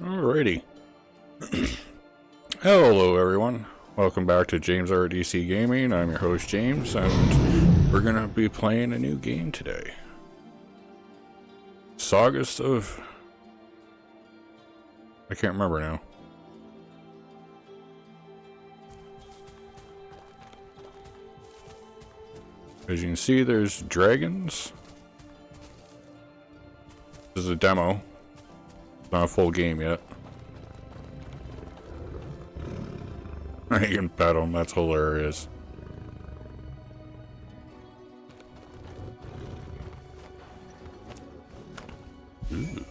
Alrighty. Hello everyone. Welcome back to James RDC Gaming. I'm your host James, and we're gonna be playing a new game today. Sagas of... I can't remember now. As you can see, there's dragons. This is a demo. It's not a full game yet. You can pet them, that's hilarious. Ooh.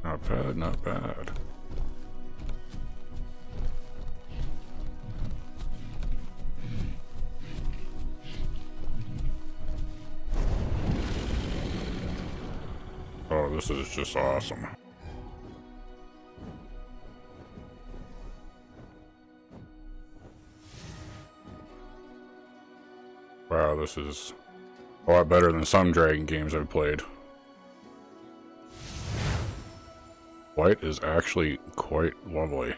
Not bad, not bad. Oh, this is just awesome. Wow, this is a lot better than some dragon games I've played. White is actually quite lovely.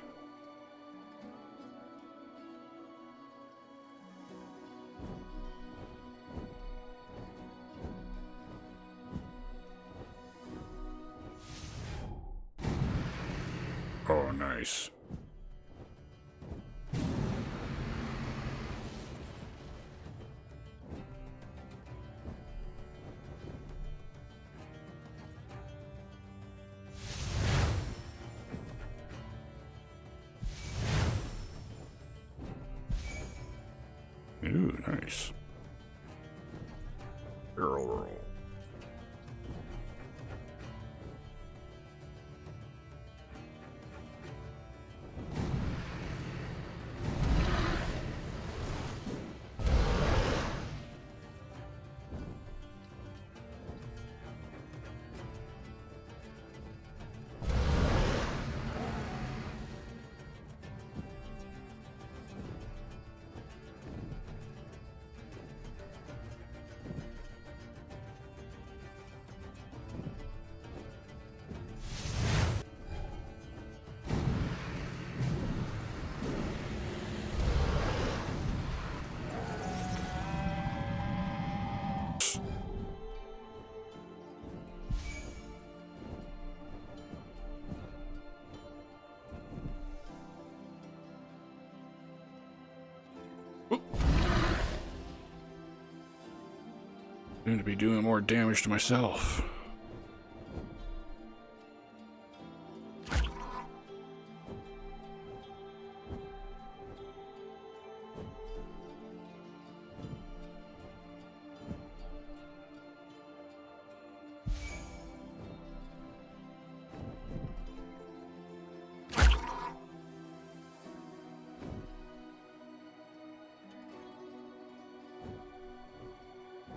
Oh, nice. Ooh, nice. Barrel roll. Going to be doing more damage to myself.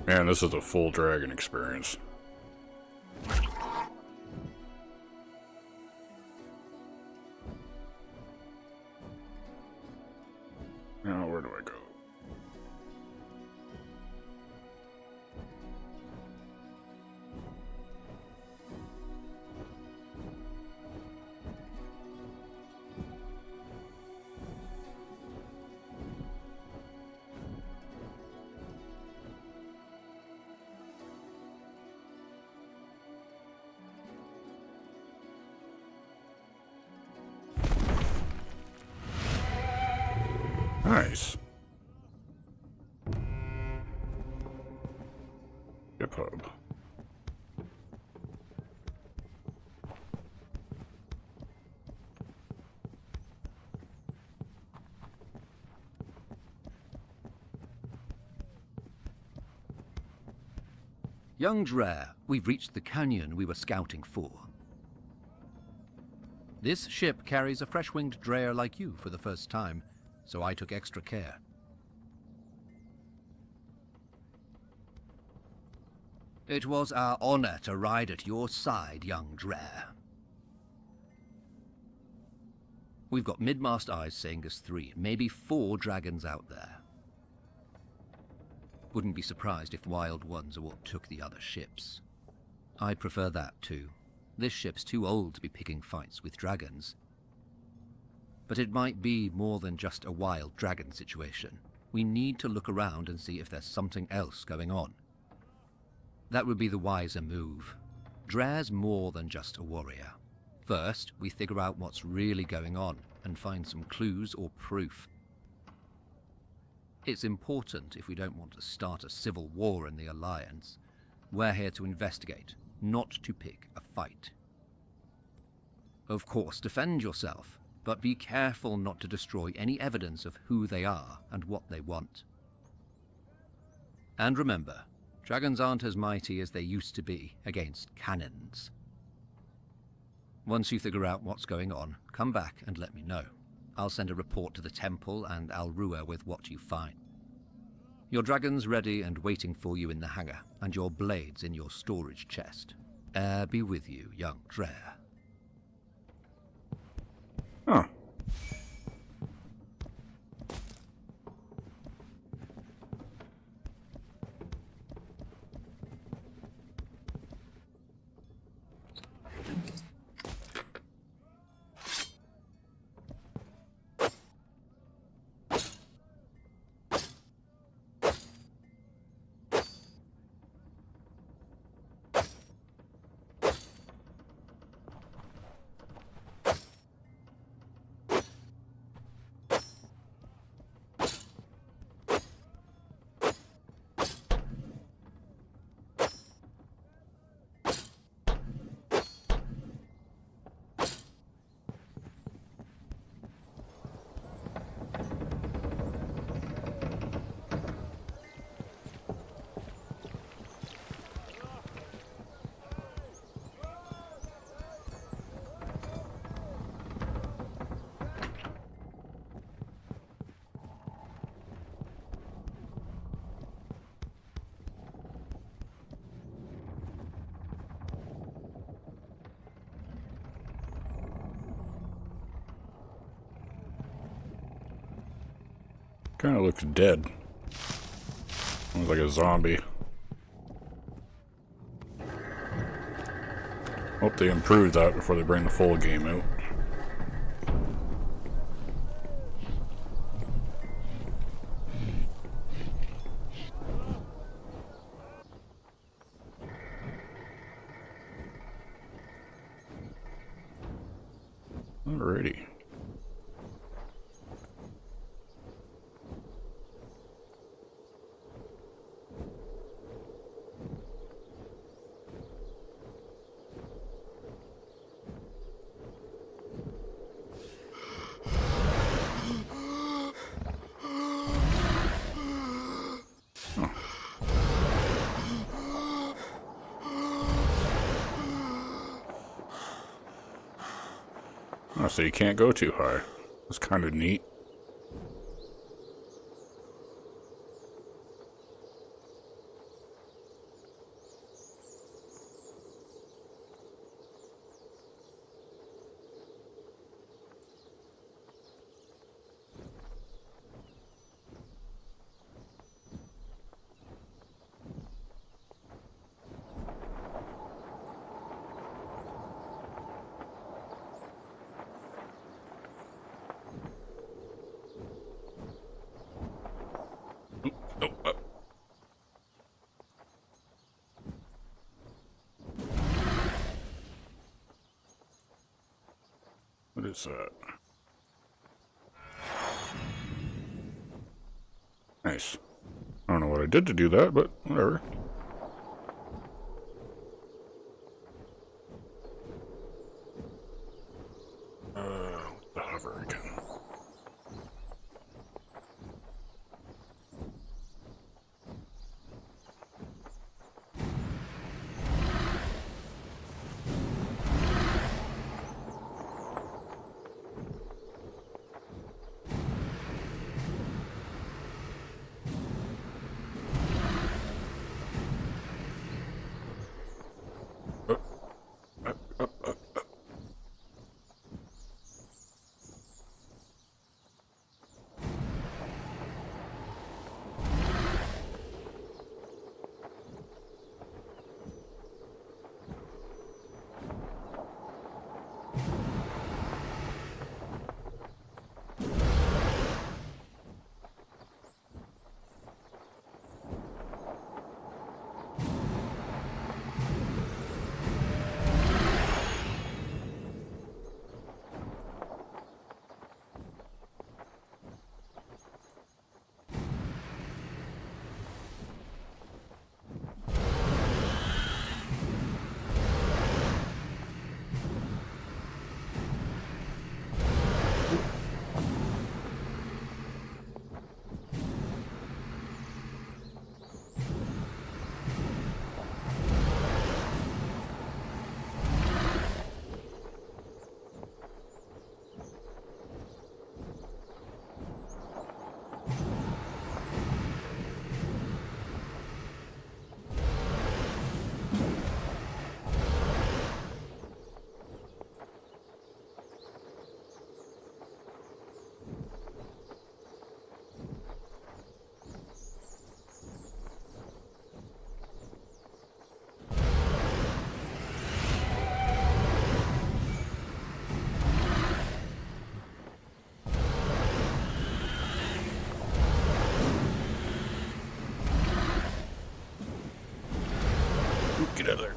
Man, this is a full dragon experience. Now, where do I go? Nice. Ship hub. Young Drair, we've reached the canyon we were scouting for. This ship carries a fresh-winged Drair like you for the first time, so I took extra care. It was our honor to ride at your side, young Drair. We've got mid-mast eyes saying us 3, maybe 4 dragons out there. Wouldn't be surprised if wild ones are what took the other ships. I'd prefer that too. This ship's too old to be picking fights with dragons. But it might be more than just a wild dragon situation. We need to look around and see if there's something else going on. That would be the wiser move. Drair's more than just a warrior. First, we figure out what's really going on and find some clues or proof. It's important if we don't want to start a civil war in the Alliance. We're here to investigate, not to pick a fight. Of course, defend yourself, but be careful not to destroy any evidence of who they are and what they want. And remember, dragons aren't as mighty as they used to be against cannons. Once you figure out what's going on, come back and let me know. I'll send a report to the temple and Al Rua with what you find. Your dragon's ready and waiting for you in the hangar, and your blades in your storage chest. Air be with you, young Drair. Huh. Kind of looks dead. Looks like a zombie. Hope they improve that before they bring the full game out. Alrighty. Oh, so you can't go too high. That's kind of neat. What is that? Nice. I don't know what I did to do that, but whatever. What's the hover again? get out of there.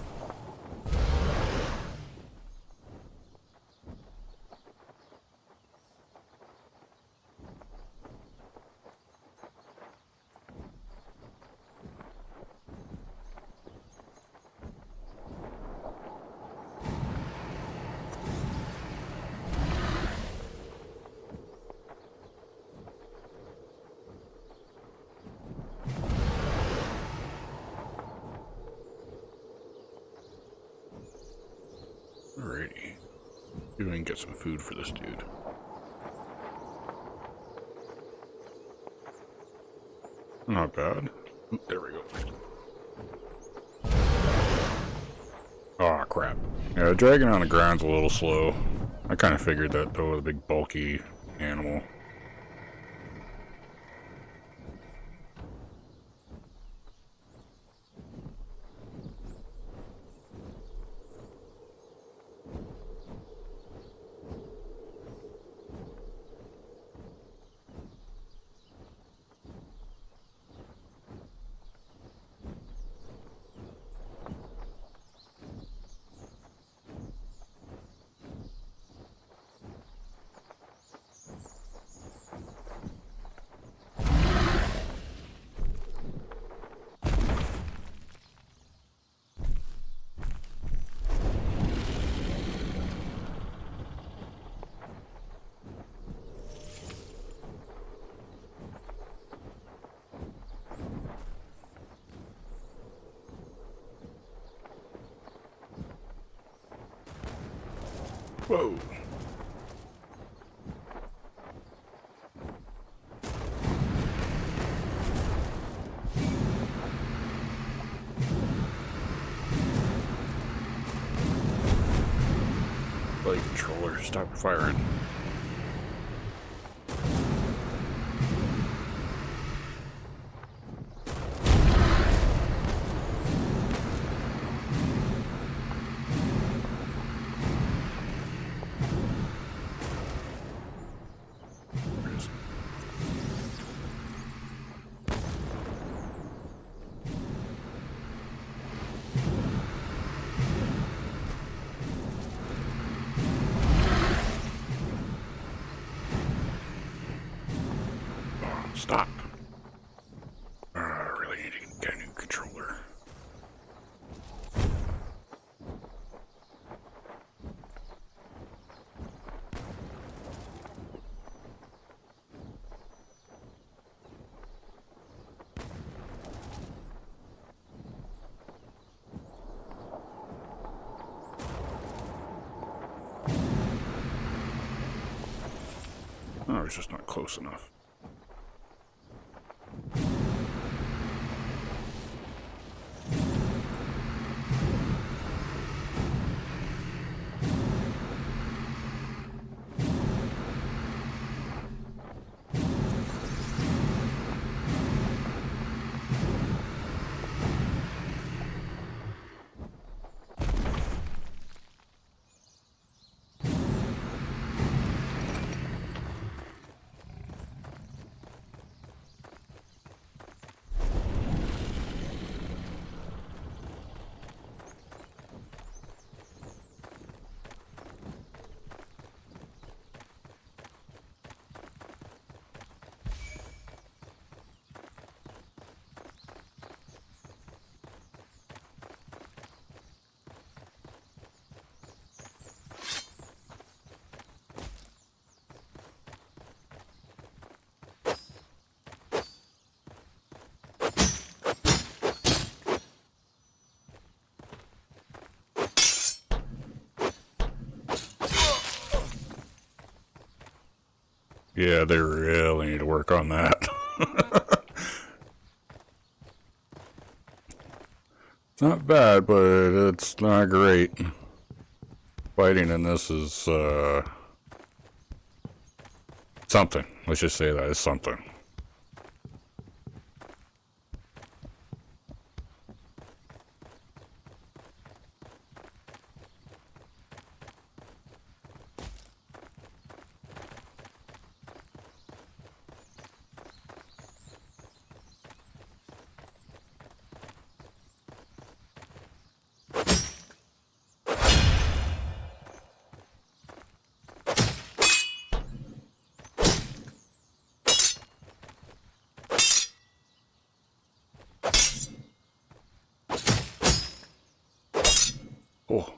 Alrighty. See if we can get some food for this dude. Not bad. Oop, there we go. Oh crap. Yeah, dragging on the ground's a little slow. I kind of figured that though, with a big bulky animal. Whoa. Like controller, stop firing. Stop. I really need to get a new controller. Oh, it's just not close enough. Yeah, they really need to work on that. It's not bad, but it's not great. Fighting in this is, something. Let's just say that is something. Oh.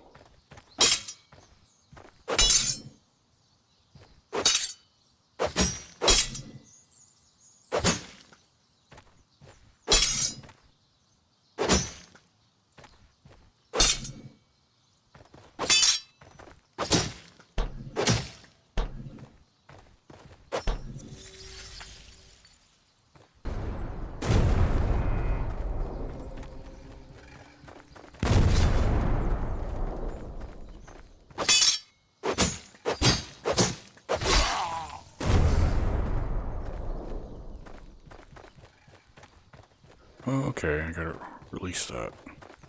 Okay, I gotta release that.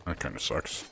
That kind of sucks.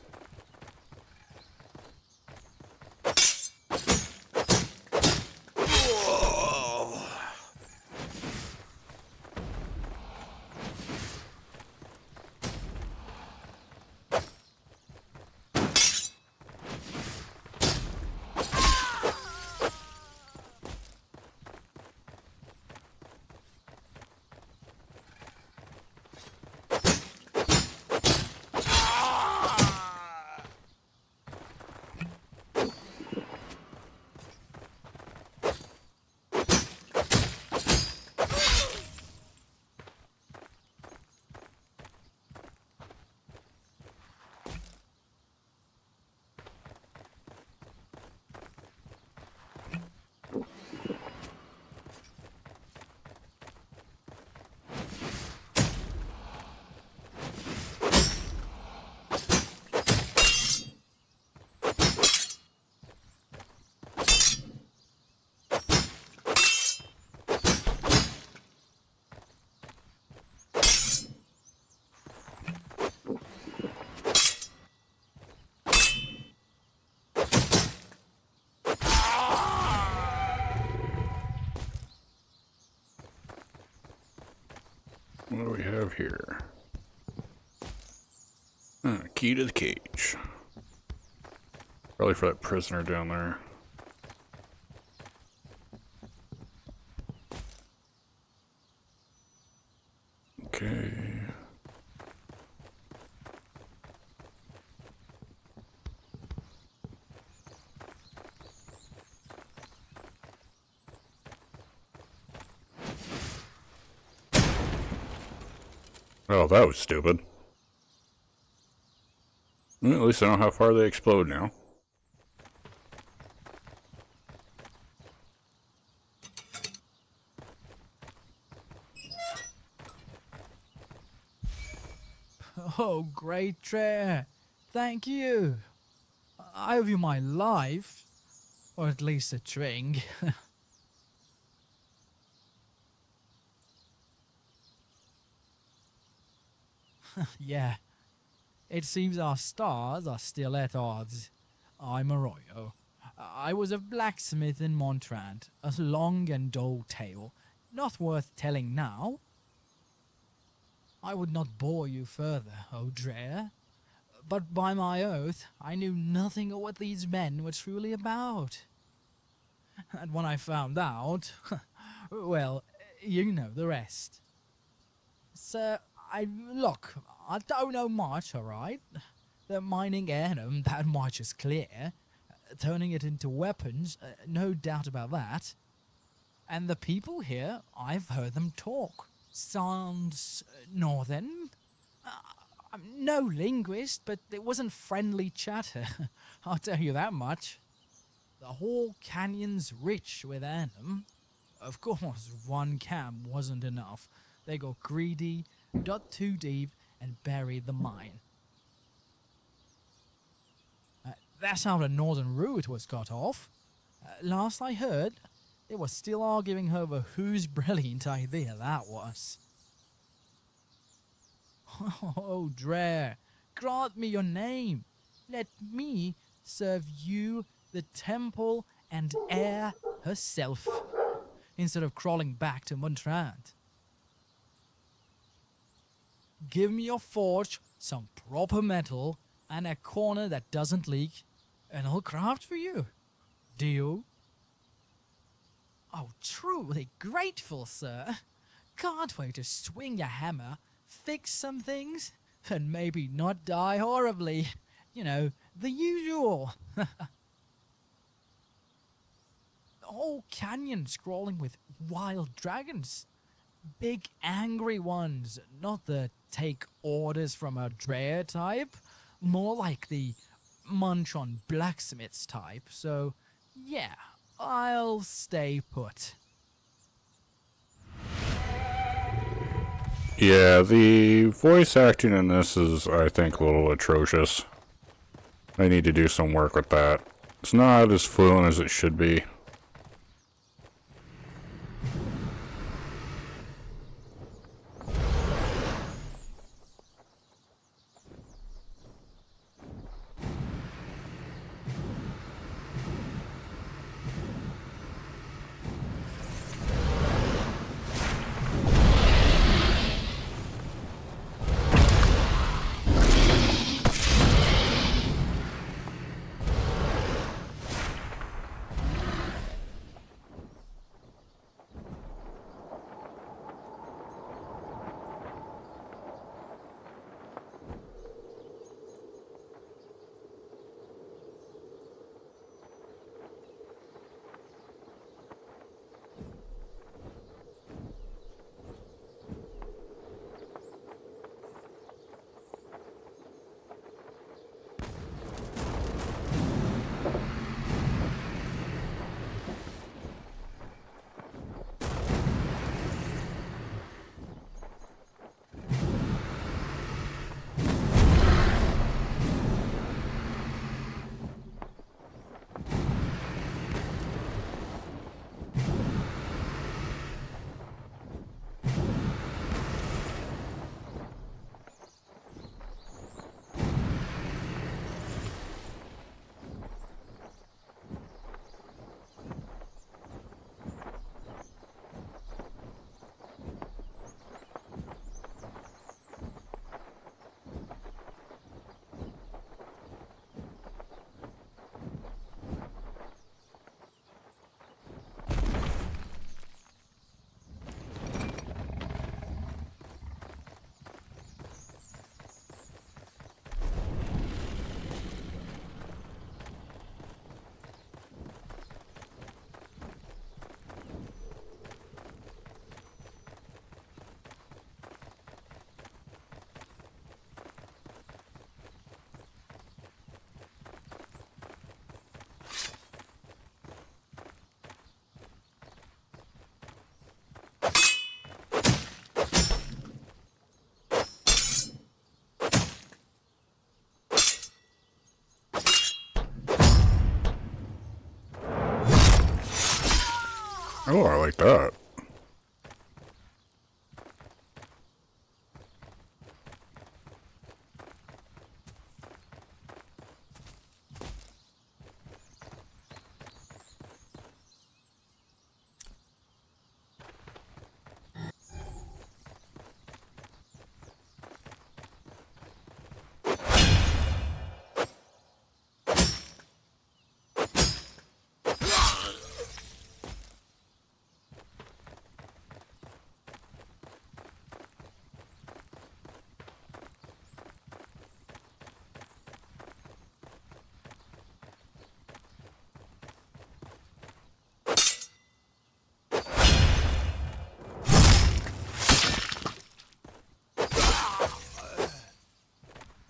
What do we have here? Key to the cage. Probably for that prisoner down there. Okay. Oh, that was stupid. Well, at least I know how far they explode now. Oh, great Drair. Thank you. I owe you my life. Or at least a drink. Yeah. It seems our stars are still at odds. I'm Arroyo. I was a blacksmith in Montrand. A long and dull tale. Not worth telling now. I would not bore you further, O Drair. But by my oath, I knew nothing of what these men were truly about. And when I found out, well, you know the rest. Sir, look, I don't know much, alright? The mining Arnhem, that much is clear. Turning it into weapons, no doubt about that. And the people here, I've heard them talk. Sounds northern? I'm no linguist, but it wasn't friendly chatter. I'll tell you that much. The whole canyon's rich with Arnhem. Of course, one camp wasn't enough. They got greedy, dug too deep, and buried the mine. That's how the northern route was cut off. Last I heard, they were still arguing over whose brilliant idea that was. Oh, Drair, grant me your name. Let me serve you the temple and air herself, instead of crawling back to Montrand. Give me your forge, some proper metal, and a corner that doesn't leak, and I'll craft for you. Deal? Oh, truly grateful, sir. Can't wait to swing your hammer, fix some things, and maybe not die horribly. You know, The usual. The whole canyon scrolling with wild dragons. Big angry ones, not the take orders from a Drair type. More like the munch on blacksmiths type. So, yeah, I'll stay put. Yeah, the voice acting in this is, I think, a little atrocious. I need to do some work with that. It's not as fluent as it should be. Oh, I like that.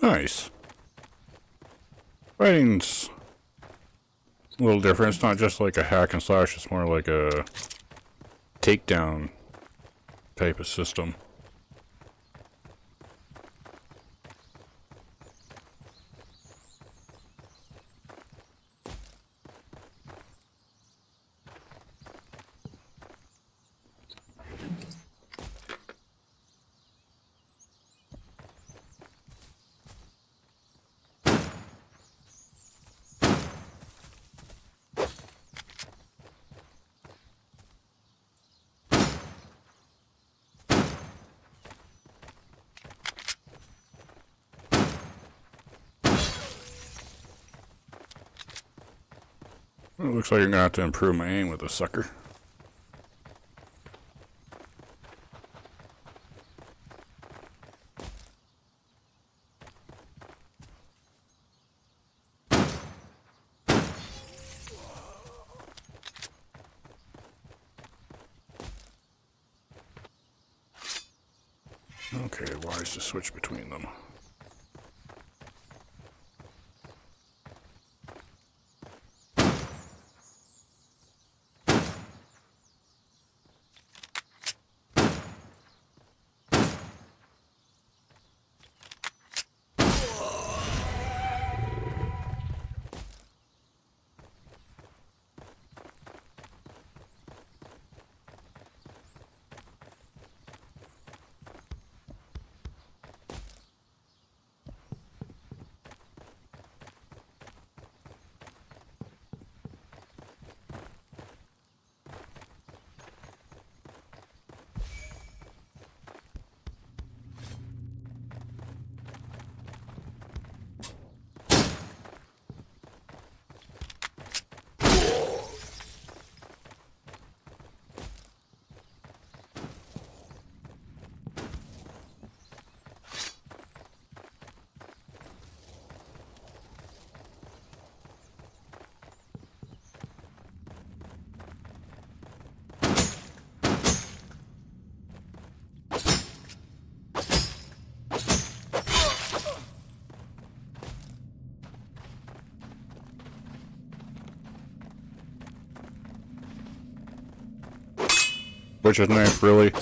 Nice. Fighting's a little different. It's not just like a hack and slash, it's more like a takedown type of system. It looks like I'm gonna have to improve my aim with this sucker. Okay, wise to switch between them. Butcher's knife, really?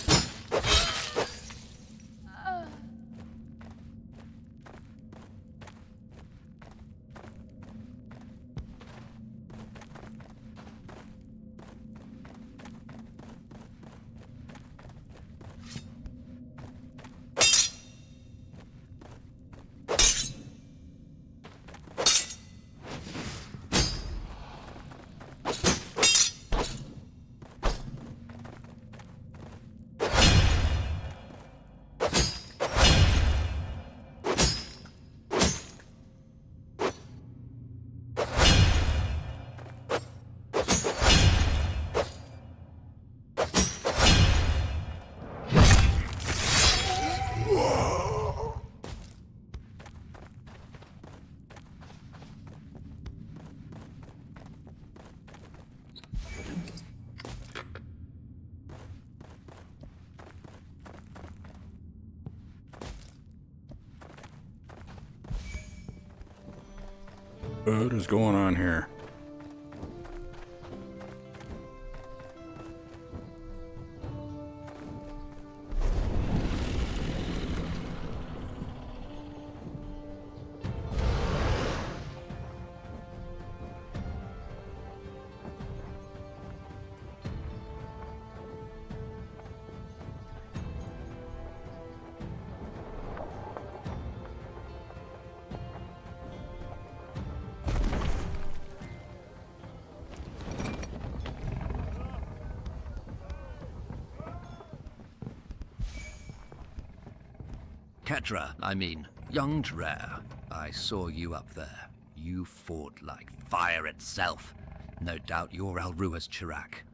What is going on here? Ketra, I mean, young Drair. I saw you up there. You fought like fire itself. No doubt you're Alrua's Chirac.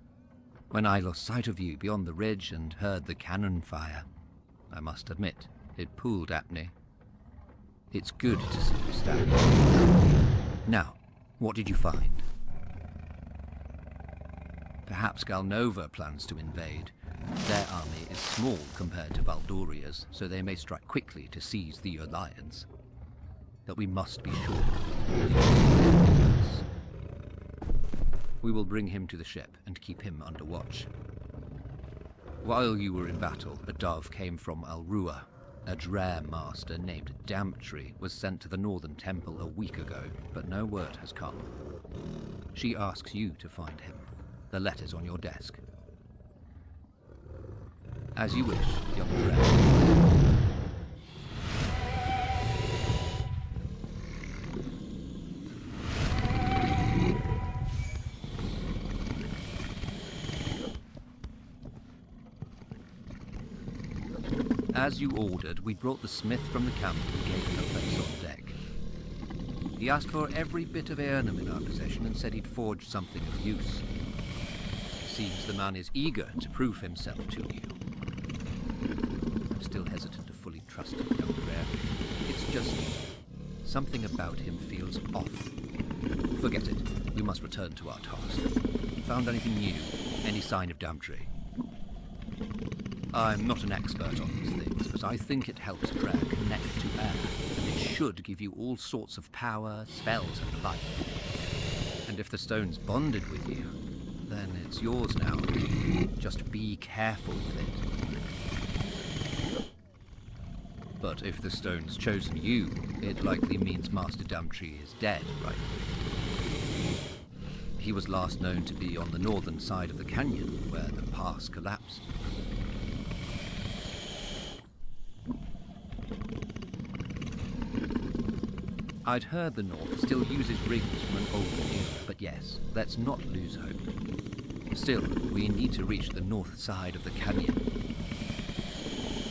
When I lost sight of you beyond the ridge and heard the cannon fire, I must admit, it pulled at me. It's good to see you stand. Now, what did you find? Perhaps Galnova plans to invade. Their army is small compared to Valdoria's, so they may strike quickly to seize the Alliance. But we must be sure. We will bring him to the ship and keep him under watch. While you were in battle, a dove came from Alrua. A Drair master named Damptree was sent to the Northern Temple a week ago, but no word has come. She asks you to find him. The letter's on your desk. As you wish, young Drair. As you ordered, we brought the smith from the camp and gave him a place on deck. He asked for every bit of heirloom in our possession and said he'd forged something of use. Seems the man is eager to prove himself to you. I'm still hesitant to fully trust him, young Drair. It's just something about him feels off. Forget it. We must return to our task. Found anything new? Any sign of Damptree? I'm not an expert on these things, but I think it helps Drair connect to air, and it should give you all sorts of power, spells, and the like. And if the stone's bonded with you, then it's yours now. Just be careful with it. But if the stone's chosen you, it likely means Master Dumtree is dead, right? He was last known to be on the northern side of the canyon, where the pass collapsed. I'd heard the North still uses rings from an older era, but yes, let's not lose hope. Still, we need to reach the north side of the canyon.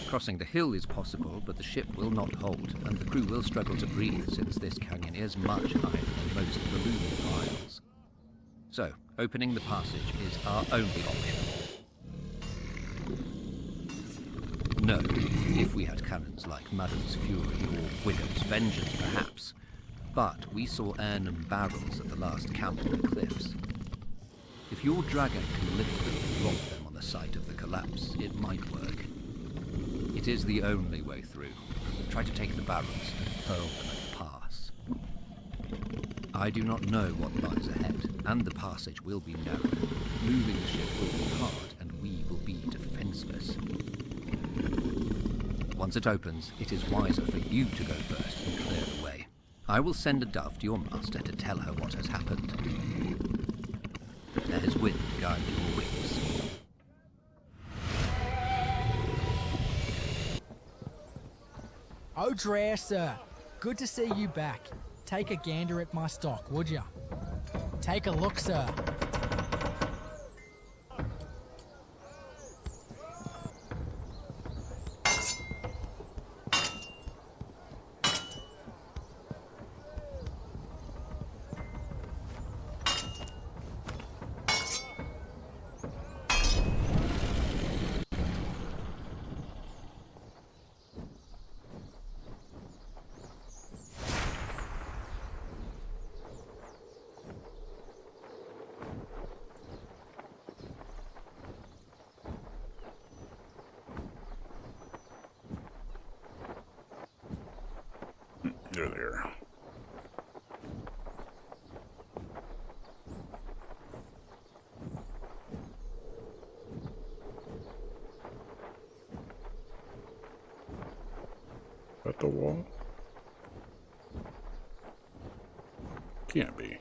Crossing the hill is possible, but the ship will not hold, and the crew will struggle to breathe since this canyon is much higher than most of the Lumin isles. So, opening the passage is our only option. No, if we had cannons like Madam's Fury or Widow's Vengeance perhaps, but we saw Ernham barrels at the last camp on the cliffs. If your dragon can lift them and drop them on the site of the collapse, it might work. It is the only way through. Try to take the barrels and hurl them at the pass. I do not know what lies ahead, and the passage will be narrow. Moving the ship will be hard, and we will be defenseless. Once it opens, it is wiser for you to go first and clear the way. I will send a dove to your master to tell her what has happened. There's wind guide your wings. Oh, Drair, sir. Good to see you back. Take a gander at my stock, would ya? Take a look, sir. You're there. At the wall? Can't be.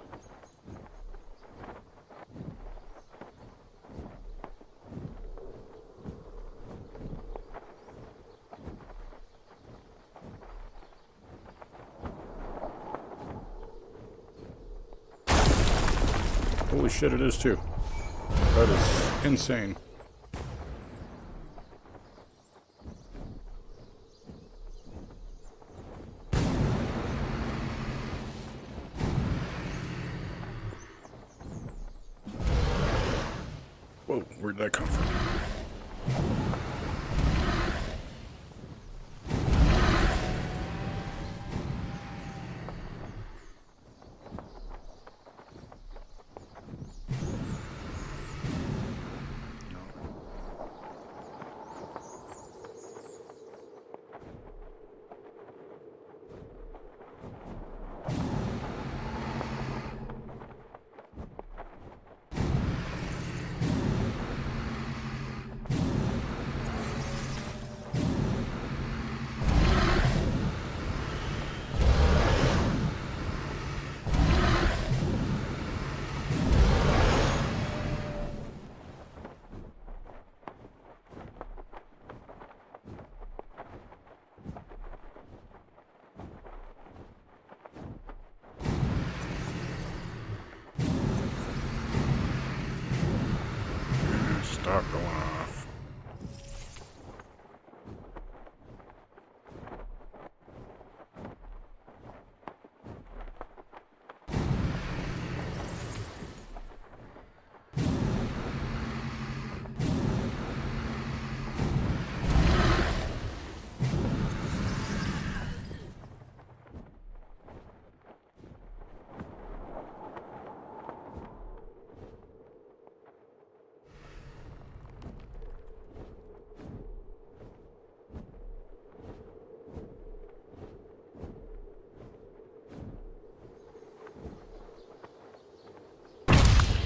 Holy shit, it is too. That is insane. Whoa, where'd that come from?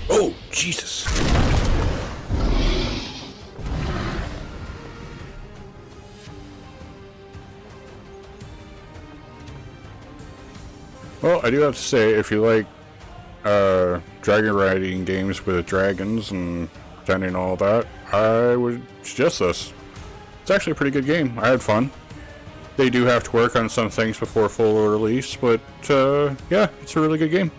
Oh, Jesus. Well, I do have to say, if you like dragon riding games with dragons and pretending and all that, I would suggest this. It's actually a pretty good game. I had fun. They do have to work on some things before full release, but yeah, it's a really good game.